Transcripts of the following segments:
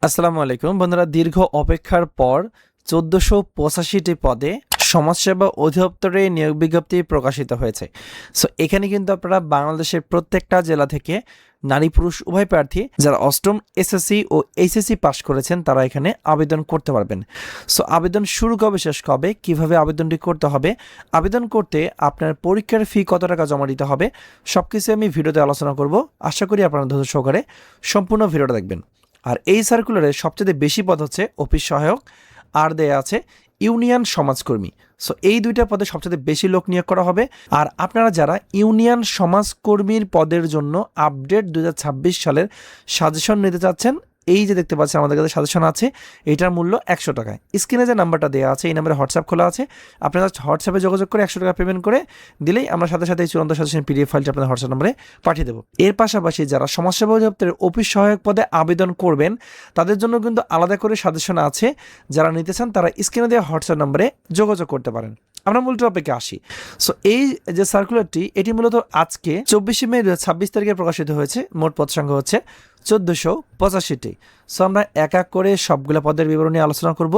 আসসালামু আলাইকুম বন্ধুরা, দীর্ঘ অপেক্ষার পর ১৪৮৫টি পদে সমাজসেবা অধিদপ্তরে নিয়োগ বিজ্ঞপ্তি প্রকাশিত হয়েছে। সো এখানে কিন্তু আপনারা বাংলাদেশের প্রত্যেকটা জেলা থেকে নারী পুরুষ উভয় প্রার্থী যারা অষ্টম এসএসসি ও এইচএসসি পাশ করেছেন তারা এখানে আবেদন করতে পারবেন। সো আবেদন শুরু কবে শেষ কবে, কিভাবে আবেদনটি করতে হবে, আবেদন করতে আপনার পরীক্ষার ফি কত টাকা জমা দিতে হবে, সব কিছু আমি ভিডিওতে আলোচনা করব। আশা করি আপনারা ধৈর্য সহকারে সম্পূর্ণ ভিডিওটা দেখবেন। আর এই সার্কুলারে সবচেয়ে বেশি পদ হচ্ছে অফিস সহায়ক, আর দেয়া আছে ইউনিয়ন সমাজকর্মী। সো এই দুইটা পদে সবচেয়ে বেশি লোক নিয়োগ করা হবে। আর আপনারা যারা ইউনিয়ন সমাজকর্মীর পদের জন্য আপডেট 2026 সালের সাজেশন নিতে চাচ্ছেন, এই যে দেখতে পাচ্ছেন আমাদের কাছে সাজেশন আছে, এটার মূল্য 100 টাকায়। স্ক্রিনে যে নাম্বারটা দেওয়া আছে এই নাম্বারে হোয়াটসঅ্যাপ খোলা আছে, আপনারা হোয়াটসঅ্যাপে যোগাযোগ করে 100 টাকা পেমেন্ট করে দিলেই আমরা সাথে সাথে এই চূড়ান্ত সাজেশন পিডিএফ ফাইলটি আপনাদের হোয়াটসঅ্যাপ নম্বরে পাঠিয়ে দেবো। এর পাশাপাশি যারা সমাজসেবা অধিদপ্তরের অফিস সহায়ক পদে আবেদন করবেন তাদের জন্য কিন্তু আলাদা করে সাজেশন আছে, যারা নিতে চান তারা স্ক্রিনে দেওয়া হোয়াটসঅ্যাপ নম্বরে যোগাযোগ করতে পারেন। আমরা মূল টপিকে আসি। সো এই যে সার্কুলারটি এটি মূলত আজকে 24 মে 2026 তারিখে প্রকাশিত হয়েছে। মোট পদ সংখ্যা হচ্ছে 1485টি। সো আমরা এক এক করে সবগুলো পদের বিবরণী আলোচনা করব।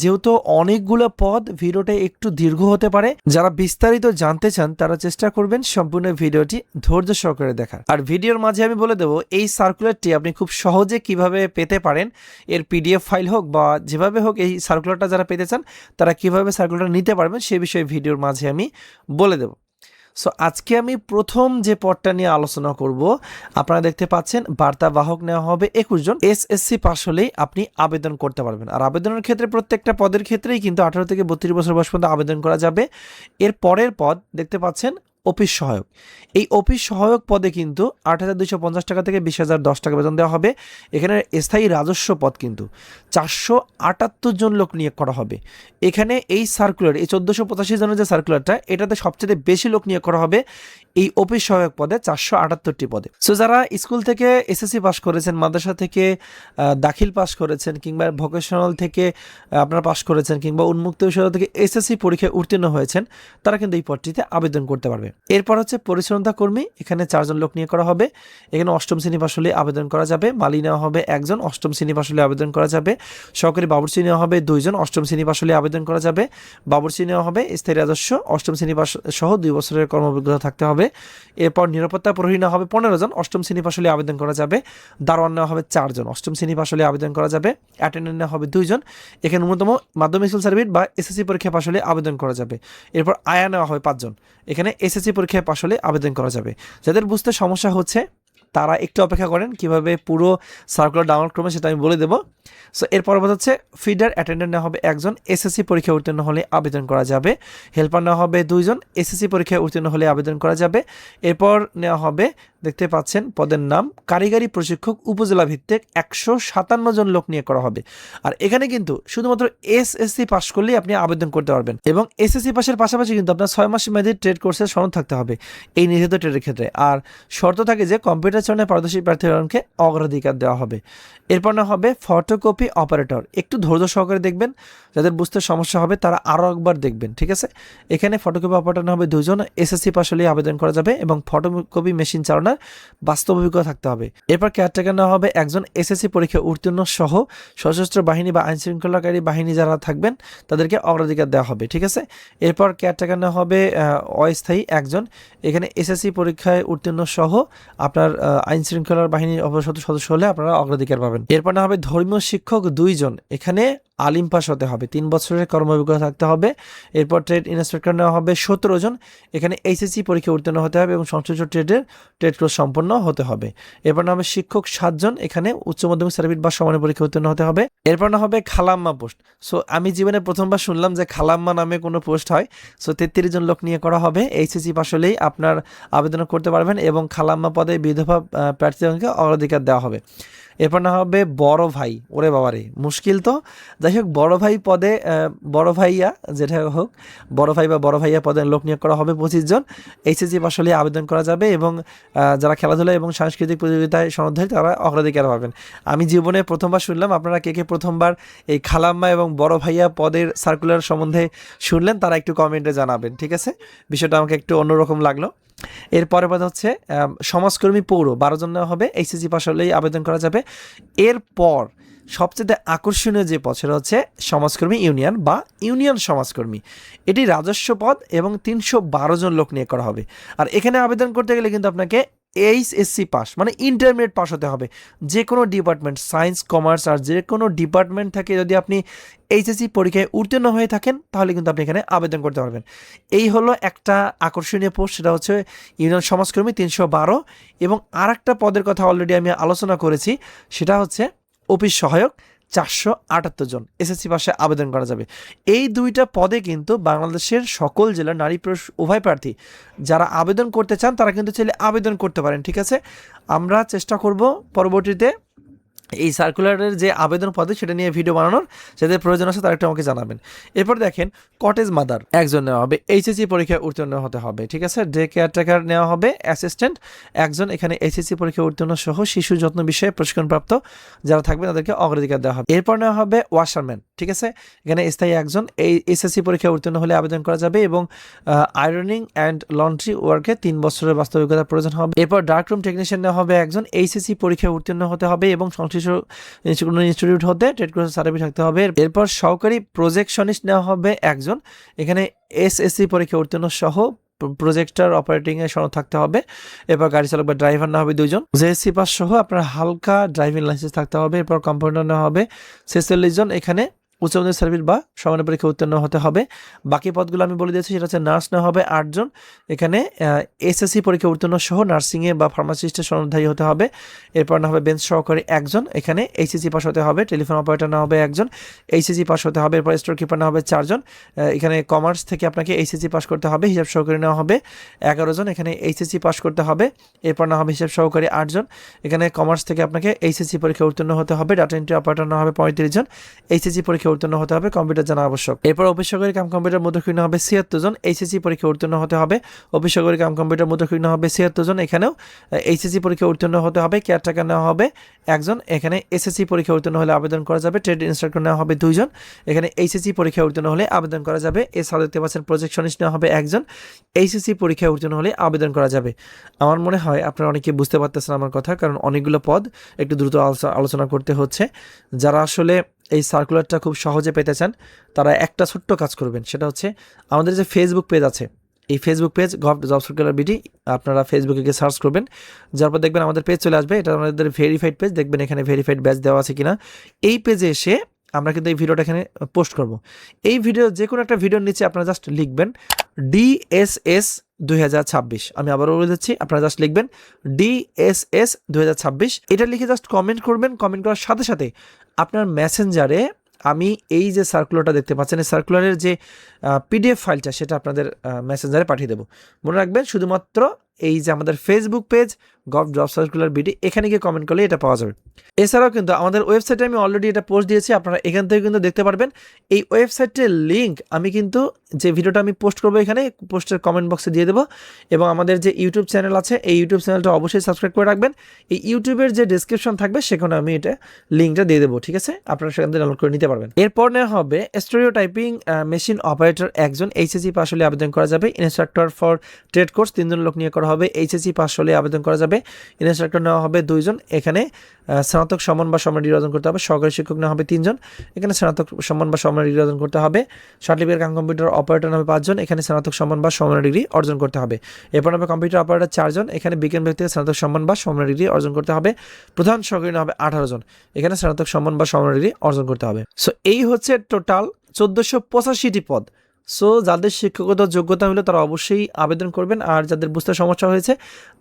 যেহেতু অনেকগুলো পদ, ভিডিওটা একটু দীর্ঘ হতে পারে। যারা বিস্তারিত জানতে চান তারা চেষ্টা করবেন সম্পূর্ণ ভিডিওটি ধৈর্য সহকারে দেখার। আর ভিডিওর মাঝে আমি বলে দেবো এই সার্কুলারটি আপনি খুব সহজে কিভাবে পেতে পারেন, এর পিডিএফ ফাইল হোক বা যেভাবে হোক এই সার্কুলারটা যারা পেতে চান তারা কিভাবে সার্কুলার নিতে পারবেন সে বিষয়ে ভিডিওর মাঝে আমি বলে দেবো। সো আজকে আমি প্রথম যে পদটা নিয়ে আলোচনা করব, আপনারা দেখতে পাচ্ছেন বার্তাবাহক নেওয়া হবে 21 জন। এসএসসি পাস হলেই আপনি আবেদন করতে পারবেন। আর আবেদনের ক্ষেত্রে প্রত্যেকটা পদের ক্ষেত্রেই কিন্তু 18 থেকে 32 বছর বয়স পর্যন্ত আবেদন করা যাবে। এর পরের পদ দেখতে পাচ্ছেন অফিস সহায়ক। এই অফিস সহায়ক পদে কিন্তু 8,250 টাকা থেকে 20,010 টাকা বেতন দেওয়া হবে। এখানে স্থায়ী রাজস্ব পদ কিন্তু 478 জন লোক নিয়োগ করা হবে। এখানে এই সার্কুলার, এই 1485 জনের যে সার্কুলারটা, এটাতে সবচেয়ে বেশি লোক নিয়োগ করা হবে এই অফিস সহায়ক পদে, 478টি পদে। সো যারা স্কুল থেকে এসএসসি পাস করেছেন, মাদ্রাসা থেকে দাখিল পাস করেছেন, কিংবা ভোকেশনাল থেকে আপনারা পাস করেছেন, কিংবা উন্মুক্ত বিশ্ববিদ্যালয় থেকে এসএসসি পরীক্ষায় উত্তীর্ণ হয়েছেন, তারা কিন্তু এই পদটিতে আবেদন করতে পারবে। এরপর হচ্ছে পরিচ্ছন্নতা কর্মী, এখানে 4 জন লোক নিয়োগ করা হবে। এখানে অষ্টম শ্রেণী পাস হলে আবেদন করা যাবে। মালি নেওয়া হবে 1 জন, অষ্টম শ্রেণী পাস হলে আবেদন করা যাবে। সহকারী বাবুর্চি নেওয়া হবে 2 জন, অষ্টম শ্রেণী পাস হলে আবেদন করা যাবে। বাবুর্চি নেওয়া হবে স্থায়ী রাজস্ব, অষ্টম শ্রেণী পাস সহ 2 বছরের কর্ম অভিজ্ঞতা থাকতে হবে। এরপর নিরাপত্তা প্রহরী নেওয়া হবে 15 জন, অষ্টম শ্রেণী পাস হলে আবেদন করা যাবে। দারোয়ান নেওয়া হবে 4 জন, অষ্টম শ্রেণী পাস হলে আবেদন করা যাবে। অ্যাটেন্ডেন্ট নেওয়া হবে 2 জন। এখানে ন্যূনতম মাধ্যমিক স্কুল সার্টিফিকেট বা এসএসসি পরীক্ষা পাস হলে আবেদন করা যাবে। এরপর আয়া নেওয়া হবে 5 জন, এখানে এসএসসি পরীক্ষায় পাস হলে আবেদন করা যাবে। যাদের বুঝতে সমস্যা হচ্ছে তারা একটু অপেক্ষা করেন, কিভাবে পুরো সার্কুলার ডাউনলোড করবেন সেটা আমি বলে দেবো। সো এর পরবর্তী হচ্ছে ফিডার অ্যাটেন্ডেন্ট নেওয়া হবে 1 জন, এসএসসি পরীক্ষায় উত্তীর্ণ হলে আবেদন করা যাবে। হেল্পার নেওয়া হবে 2 জন, এসএসসি পরীক্ষায় উত্তীর্ণ হলে আবেদন করা যাবে। এরপর নেওয়া হবে, দেখতে পাচ্ছেন পদের নাম কারিগরি প্রশিক্ষক, উপজেলা ভিত্তিক 157 জন লোক নিয়ে করা হবে। আর এখানে কিন্তু শুধুমাত্র এসএসসি পাস করলেই আপনি আবেদন করতে পারবেন, এবং এসএসসি পাসের পাশাপাশি কিন্তু আপনার 6 মাস মেয়াদী ট্রেড কোর্সের সনদ থাকতে হবে এই নির্ধারিত ট্রেডের ক্ষেত্রে। আর শর্ত থাকে যে কম্পিউটার চালনায় পারদর্শী প্রার্থীকে অগ্রাধিকার দেওয়া হবে। এরপর না হবে ফটোকপি অপারেটর, একটু ধৈর্য সহকারে দেখবেন, যাদের বুঝতে সমস্যা হবে তারা আরও একবার দেখবেন, ঠিক আছে। এখানে ফটোকপি অপারেটর হবে 2 জন, এসএসসি পাস হলেই আবেদন করা যাবে এবং ফটোকপি মেশিন চালানোর বাস্তব অভিজ্ঞতা থাকতে হবে। এরপর কেয়ারটেকার নেওয়া হবে 1 জন, এসএসসি পরীক্ষায় উত্তীর্ণ সহ সশস্ত্র বাহিনী বা আইন শৃঙ্খলাকারী বাহিনী যারা থাকবেন তাদেরকে অগ্রাধিকার দেওয়া হবে, ঠিক আছে। এরপর কেয়ারটেকার নেওয়া হবে অস্থায়ী 1 জন, এখানে এসএসসি পরীক্ষায় উত্তীর্ণ সহ আপনার আইন শৃঙ্খলার বাহিনীর সদস্য হলে আপনারা অগ্রাধিকার পাবেন। এরপর না হবে ধর্মীয় শিক্ষক 2 জন, এখানে আলিম পাস হতে হবে, 3 বছরের কর্ম অভিজ্ঞতা থাকতে হবে। এরপর ট্রেড ইন্সপেক্টর নেওয়া হবে 17 জন, এখানে এইচএসসি পরীক্ষা উত্তীর্ণ হতে হবে এবং সংশ্লিষ্ট ট্রেড কোর্স সম্পন্ন হতে হবে। এরপর না হবে শিক্ষক 7 জন, এখানে উচ্চ মাধ্যমিক সার্টিফিকেট বা সমানের পরীক্ষা উত্তীর্ণ হতে হবে। এরপর না হবে খালাম্মা পোস্ট। সো আমি জীবনে প্রথমবার শুনলাম যে খালাম্মা নামে কোনো পোস্ট হয়। সো 33 জন লোক নিয়ে করা হবে। এইচএসসি পাস হলেই আপনার আবেদন করতে পারবেন এবং খালাম্মা পদে বিধবা প্রার্থীদেরকে অগ্রাধিকার দেওয়া হবে। এরপর না হবে বড় ভাই, ওরে বাবারে মুশকিল তো। যাই হোক, বড় ভাই পদে বড় ভাইয়া, যেটা হোক বড় ভাই বা বড় ভাইয়া পদে লোক নিয়োগ করা হবে 25 জন। এইচএসসি পাস হলে আবেদন করা যাবে এবং যারা খেলাধুলা এবং সাংস্কৃতিক প্রতিযোগিতায় সনদধারী তারা অগ্রাধিকার পাবেন। আমি জীবনে প্রথমবার শুনলাম, আপনারা কে কে প্রথমবার এই খালাম্মা এবং বড় ভাইয়া পদের সার্কুলার সম্বন্ধে শুনলেন তারা একটু কমেন্টে জানাবেন, ঠিক আছে। বিষয়টা আমাকে একটু অন্যরকম লাগলো। এরপরে পদ হচ্ছে সমাজকর্মী পৌর, 12 জন নেওয়া হবে, এইচএসসি পাস হলেই আবেদন করা যাবে। এরপর সবচেয়ে আকর্ষণীয় যে পদ সেটা হচ্ছে সমাজকর্মী ইউনিয়ন বা ইউনিয়ন সমাজকর্মী। এটি রাজস্ব পদ এবং 312 জন লোক নিয়োগ করা হবে। আর এখানে আবেদন করতে গেলে কিন্তু আপনাকে এইচএসসি পাস মানে ইন্টারমিডিয়েট পাস হতে হবে। যে কোনো ডিপার্টমেন্ট, সায়েন্স, কমার্স আর যে কোনো ডিপার্টমেন্ট থেকে যদি আপনি এইচএসসি পরীক্ষায় উত্তীর্ণ হয়ে থাকেন তাহলে কিন্তু আপনি এখানে আবেদন করতে পারবেন। এই হলো একটা আকর্ষণীয় পোস্ট, সেটা হচ্ছে ইউনিয়ন সমাজকর্মী 312। এবং আর একটা পদের কথা অলরেডি আমি আলোচনা করেছি, সেটা হচ্ছে অফিস সহায়ক 478 জন এসএসসি পাশে আবেদন করা যাবে। এই দুইটা পদে কিন্তু বাংলাদেশের সকল জেলার নারী পুরুষ উভয় প্রার্থী যারা আবেদন করতে চান তারা কিন্তু চাইলে আবেদন করতে পারেন। ঠিক আছে, আমরা চেষ্টা করব পরবর্তীতে এই সার্কুলারের যে আবেদন পদে সেটা নিয়ে ভিডিও বানানোর, যাদের প্রয়োজন আছে তারা একটু আমাকে জানাবেন। এরপর দেখেন কটেজ মাদার একজন নেওয়া হবে, এইচএসসি পরীক্ষায় উত্তীর্ণ হতে হবে। ঠিক আছে, ডে কেয়ারটেকার নেওয়া হবে অ্যাসিস্ট্যান্ট একজন, এখানে এইচএসসি পরীক্ষায় উত্তীর্ণ সহ শিশু যত্ন বিষয়ে প্রশিক্ষণপ্রাপ্ত যারা থাকবে তাদেরকে অগ্রাধিকার দেওয়া হবে। এরপর নেওয়া হবে ওয়াশারম্যান। ঠিক আছে, এখানে স্থায়ী একজন, এই এসএসসি পরীক্ষায় উত্তীর্ণ হলে আবেদন করা যাবে এবং আয়রনিং অ্যান্ড লন্ড্রি ওয়ার্কে 3 বছরের বাস্তবিকতার প্রয়োজন হবে। এরপর ডার্করুম টেকনিশিয়ান নেওয়া হবে একজন, এইচএসসি পরীক্ষায় উত্তীর্ণ হতে হবে এবং সংশ্লিষ্ট ইনস্টিটিউট হতে ট্রেড কোর্স সার্টিফিকেট থাকতে হবে। এরপর সহকারী প্রজেকশনিস্ট নেওয়া হবে একজন, এখানে এসএসসি পরীক্ষা উত্তীর্ণ সহ প্রজেক্টর অপারেটিং এর সনদ থাকতে হবে। এরপর গাড়ি চালক বা ড্রাইভার নেওয়া হবে 2 জন, জেএসসি পাস সহ আপনার হালকা ড্রাইভিং লাইসেন্স থাকতে হবে। এরপর কম্পাউন্ডার নেওয়া হবে 46 জন, এখানে উচ্চ মাধ্যমিক সার্ভিস বা সমানের পরীক্ষা উত্তীর্ণ হতে হবে। বাকি পদগুলো আমি বলে দিয়েছি, সেটা হচ্ছে নার্স নেওয়া হবে 8 জন, এখানে এসএসসি পরীক্ষা উত্তীর্ণ সহ নার্সিংয়ে বা ফার্মাসিস্টের সনদধারী হতে হবে। এরপর নেওয়া হবে বেঞ্চ সহকারী একজন, এখানে এইচএসসি পাস হতে হবে। টেলিফোন অপারেটর নেওয়া হবে একজন, এইচএসসি পাস হতে হবে। এরপর স্টোর কিপার নেওয়া হবে 4 জন, এখানে কমার্স থেকে আপনাকে এইচএসসি পাস করতে হবে। হিসাব সহকারী নেওয়া হবে 11 জন, এখানে এইচএসসি পাস করতে হবে। এরপর নেওয়া হবে হিসাব সহকারী 8 জন, এখানে কমার্স থেকে আপনাকে এইচএসসি পরীক্ষা উত্তীর্ণ হতে হবে। ডাটা এন্ট্রি অপারেটর নেওয়া হবে 35 জন, এইচএসসি পরীক্ষা উত্তীর্ণ হতে হবে, কম্পিউটার জানা আবশ্যক। এরপর অফিস সহকারী কাম কম্পিউটার মুদ্রাক্ষরিক নেওয়া হবে 76 জন, এইচএসসি পরীক্ষা উত্তীর্ণ হতে হবে। অফিস সহকারী কাম কম্পিউটার মুদ্রাক্ষরিক নেওয়া হবে 76 জন, এখানেও এইচএসসি পরীক্ষা উত্তীর্ণ হতে হবে। কেয়ারটেকার নেওয়া হবে একজন, এখানে এসএসসি পরীক্ষা উত্তীর্ণ হলে আবেদন করা যাবে। ট্রেড ইনস্ট্রাক্টর নেওয়া হবে 2 জন, এখানে এইচএসসি পরীক্ষা উত্তীর্ণ হলে আবেদন করা যাবে। এছাড়াও দেখতে পাচ্ছেন প্রজেকশনিস্ট নেওয়া হবে একজন, এইচএসসি পরীক্ষা উত্তীর্ণ হলে আবেদন করা যাবে। আমার মনে হয় আপনারা অনেকে বুঝতে পারতেছেন আমার কথা, কারণ অনেকগুলো পদ একটু দ্রুত আলোচনা করতে হচ্ছে। যারা আসলে এই সার্কুলারটা খুব সহজে পেতে চান তারা একটা ছোট্ট কাজ করবেন, সেটা হচ্ছে আমাদের যে ফেসবুক পেজ আছে, এই Facebook page gov job circular BD, আপনারা ফেসবুকে গিয়ে সার্চ করবেন, যার পর দেখবেন আমাদের পেজ চলে আসবে। এটা আমাদের ভেরিফাইড পেজ, দেখবেন এখানে ভেরিফাইড ব্যাচ দেওয়া আছে কিনা। এই পেজে এসে আমরা কিন্তু এই ভিডিওটা এখানে পোস্ট করব। এই ভিডিও যে কোনো একটা ভিডিওর নিচে আপনারা জাস্ট লিখবেন DSS 2026, আমি আবারও বলে দিচ্ছি, আপনারা জাস্ট লিখবেন DSS 2026, এটা লিখে জাস্ট কমেন্ট করবেন। কমেন্ট করার সাথে সাথে আপনার মেসেঞ্জারে আমি এই যে সার্কুলারটা দেখতে পাচ্ছেন, এই সার্কুলারের যে পিডিএফ ফাইলটা সেটা আপনাদের মেসেঞ্জারে পাঠিয়ে দেবো। মনে রাখবেন শুধুমাত্র এই যে আমাদের Facebook page gov job circular BD, এখানে গিয়ে কমেন্ট করলে এটা পাওয়া যাবে। এছাড়াও কিন্তু আমাদের ওয়েবসাইটে আমি অলরেডি এটা পোস্ট দিয়েছি, আপনারা এখান থেকে কিন্তু দেখতে পারবেন। এই ওয়েবসাইটের লিঙ্ক আমি কিন্তু যে ভিডিওটা আমি পোস্ট করবো এখানে পোস্টের কমেন্ট বক্সে দিয়ে দেবো। এবং আমাদের যে ইউটিউব চ্যানেল আছে, এই ইউটিউব চ্যানেলটা অবশ্যই সাবস্ক্রাইব করে রাখবেন। এই ইউটিউবের যে ডেসক্রিপশন থাকবে সেখানে আমি এটা লিঙ্কটা দিয়ে দেবো। ঠিক আছে, আপনারা সেখান থেকে ডাউনলোড করে নিতে পারবেন। এরপর নেওয়া হবে স্টোরিও টাইপিং মেশিন অপারেটর একজন, এইচএসসি পাস হলে আবেদন করা যাবে। ইনস্ট্রাক্টর ফর ট্রেড কোর্স 3 জন লোক নিয়ে করা হবে, এইচএসসি পাস হলে আবেদন করা যাবে। ইনস্ট্রাক্টর নেওয়া হবে 2 জন, এখানে স্নাতক সম্মান বা সম্মান ডিগ্রি অর্জন করতে হবে। সহকারী শিক্ষক নেওয়া হবে 3 জন, এখানে স্নাতক সম্মান বা সম্মান ডিগ্রি অর্জন করতে হবে। সার্টিফিকেট কাম কম্পিউটার অপারেটর নেওয়া হবে 5 জন, এখানে স্নাতক সম্মান বা সম্মান ডিগ্রি অর্জন করতে হবে। এরপর হবে কম্পিউটার অপারেটর 4 জন, এখানে বিজ্ঞান ব্যক্তিকে স্নাতক সম্মান বা সম্মান ডিগ্রি অর্জন করতে হবে। প্রধান সহকারী নেওয়া হবে 18 জন, এখানে স্নাতক সম্মান বা সম্মান ডিগ্রি অর্জন করতে হবে। সো এই হচ্ছে টোটাল 1485টি পদ। সো যাদের শিক্ষকতার যোগ্যতা হলে তারা অবশ্যই আবেদন করবেন, আর যাদের বুঝতে সমস্যা হয়েছে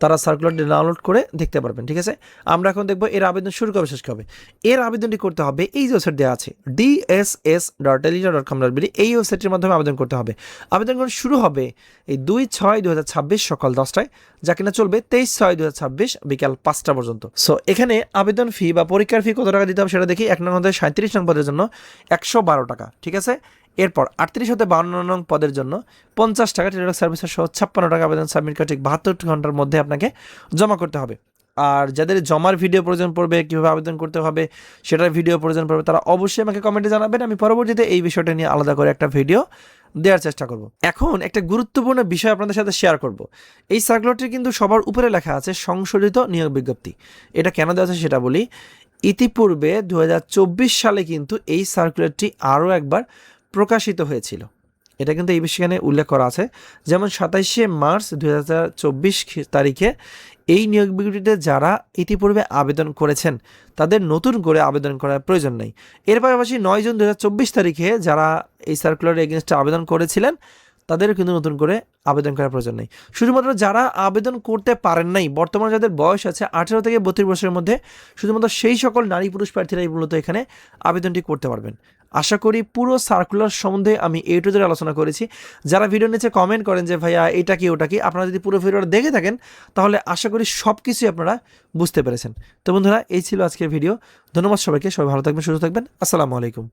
তারা সার্কুলারটি ডাউনলোড করে দেখতে পারবেন। ঠিক আছে, আমরা এখন দেখবো এর আবেদন শুরু কবে শেষ কবে। এর আবেদনটি করতে হবে এই যে ওয়েবসাইট দেওয়া আছে dss.elita.com.bd, এই ওয়েবসাইটের মাধ্যমে আবেদন করতে হবে। আবেদন করা শুরু হবে এই 2/6/2026 সকাল 10টায়, যা কিনা চলবে 23/6/2026 বিকাল 5টা পর্যন্ত। সো এখানে আবেদন ফি বা পরীক্ষার ফি কত টাকা দিতে হবে সেটা দেখি। 1 নং হতে 37 নং পদের জন্য 112 টাকা। ঠিক আছে, এরপর 38 হতে 52 নং পদের জন্য 50 টাকা, টেলিটক সার্ভিসের সহ 56 টাকা। আবেদন সাবমিট করে ঠিক 72 ঘন্টার মধ্যে আপনাকে জমা করতে হবে। আর যাদের জমার ভিডিও প্রয়োজন পড়বে, কীভাবে আবেদন করতে হবে সেটার ভিডিও প্রয়োজন পড়বে, তারা অবশ্যই আমাকে কমেন্টে জানাবেন। আমি পরবর্তীতে এই বিষয়টা নিয়ে আলাদা করে একটা ভিডিও দেওয়ার চেষ্টা করব। এখন একটা গুরুত্বপূর্ণ বিষয় আপনাদের সাথে শেয়ার করব। এই সার্কুলারটি কিন্তু সবার উপরে লেখা আছে সংশোধিত নিয়োগ বিজ্ঞপ্তি। এটা কেন দেওয়া আছে সেটা বলি। ইতিপূর্বে 2024 সালে কিন্তু এই সার্কুলারটি আরও একবার প্রকাশিত হয়েছিল। এটা কিন্তু এই বিষয়ে উল্লেখ করা আছে। যেমন 27শে মার্চ 2024 তারিখে এই নিয়োগ বিজ্ঞপ্তিতে যারা ইতিপূর্বে আবেদন করেছেন তাদের নতুন করে আবেদন করার প্রয়োজন নেই। এর পাশাপাশি 9 জুন 2024 তারিখে যারা এই সার্কুলারের এগেনস্টে আবেদন করেছিলেন তাদেরও কিন্তু নতুন করে আবেদন করার প্রয়োজন নেই। শুধুমাত্র যারা আবেদন করতে পারেন নাই, বর্তমানে যাদের বয়স আছে 18 থেকে 32 বছরের মধ্যে, শুধুমাত্র সেই সকল নারী পুরুষ প্রার্থীরাই মূলত এখানে আবেদনটি করতে পারবেন। আশা করি পুরো সার্কুলার সম্বন্ধে আমি A to Z আলোচনা করেছি। যারা ভিডিওর নিচে কমেন্ট করেন যে ভাইয়া এটা কি ওটা কি, আপনারা যদি পুরো ভিডিওটা দেখে থাকেন তাহলে আশা করি সব কিছুই আপনারা বুঝতে পেরেছেন। তো বন্ধুরা, এই ছিল আজকের ভিডিও। ধন্যবাদ সবাইকে, সবাই ভালো থাকবেন, সুস্থ থাকবেন। আসসালামু আলাইকুম।